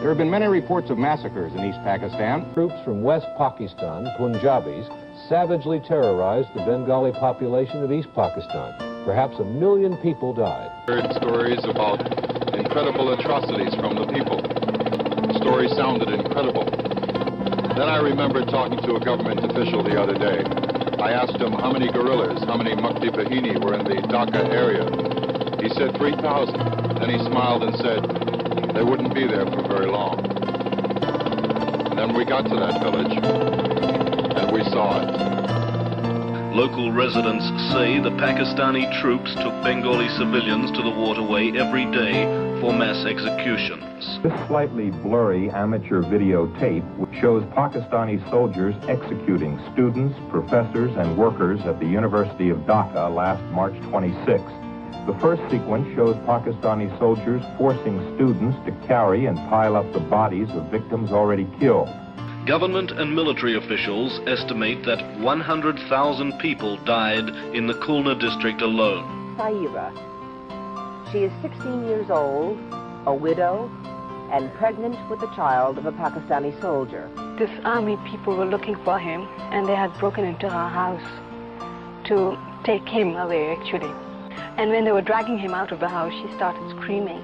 There have been many reports of massacres in East Pakistan. Troops from West Pakistan, Punjabis, savagely terrorized the Bengali population of East Pakistan. Perhaps 1 million people died. Heard stories about incredible atrocities from the people. Stories sounded incredible. Then I remembered talking to a government official the other day. I asked him how many guerrillas, how many Mukti Bahini were in the Dhaka area. He said 3,000. Then he smiled and said they wouldn't be there for very long. And then we got to that village and we saw it. Local residents say the Pakistani troops took Bengali civilians to the waterway every day for mass executions. This slightly blurry amateur videotape shows Pakistani soldiers executing students, professors, and workers at the University of Dhaka last March 26. The first sequence shows Pakistani soldiers forcing students to carry and pile up the bodies of victims already killed. Government and military officials estimate that 100,000 people died in the Khulna district alone. Saira. She is 16 years old, a widow, and pregnant with a child of a Pakistani soldier. This army people were looking for him, and they had broken into her house to take him away, actually. And when they were dragging him out of the house, she started screaming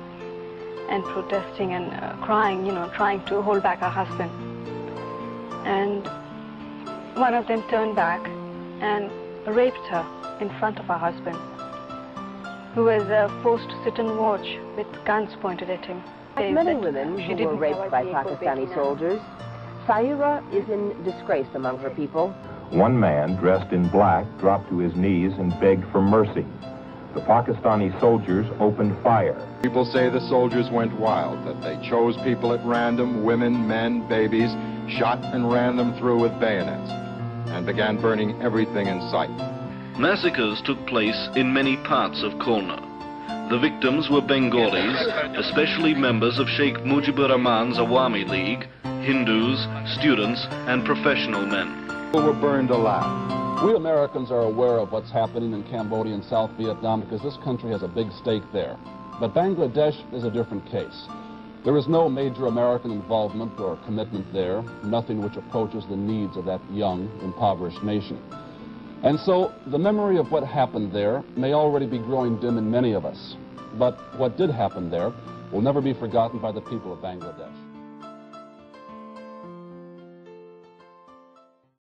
and protesting and crying, trying to hold back her husband. And one of them turned back and raped her in front of her husband, who was forced to sit and watch with guns pointed at him. Like many women who were raped by Pakistani soldiers, Saira is in disgrace among her people. One man dressed in black dropped to his knees and begged for mercy. The Pakistani soldiers opened fire. People say the soldiers went wild, that they chose people at random, women, men, babies, shot and ran them through with bayonets, and began burning everything in sight. Massacres took place in many parts of Khulna. The victims were Bengalis, especially members of Sheikh Mujibur Rahman's Awami League, Hindus, students, and professional men. People were burned alive. We Americans are aware of what's happening in Cambodia and South Vietnam because this country has a big stake there. But Bangladesh is a different case. There is no major American involvement or commitment there, nothing which approaches the needs of that young, impoverished nation. And so the memory of what happened there may already be growing dim in many of us. But what did happen there will never be forgotten by the people of Bangladesh.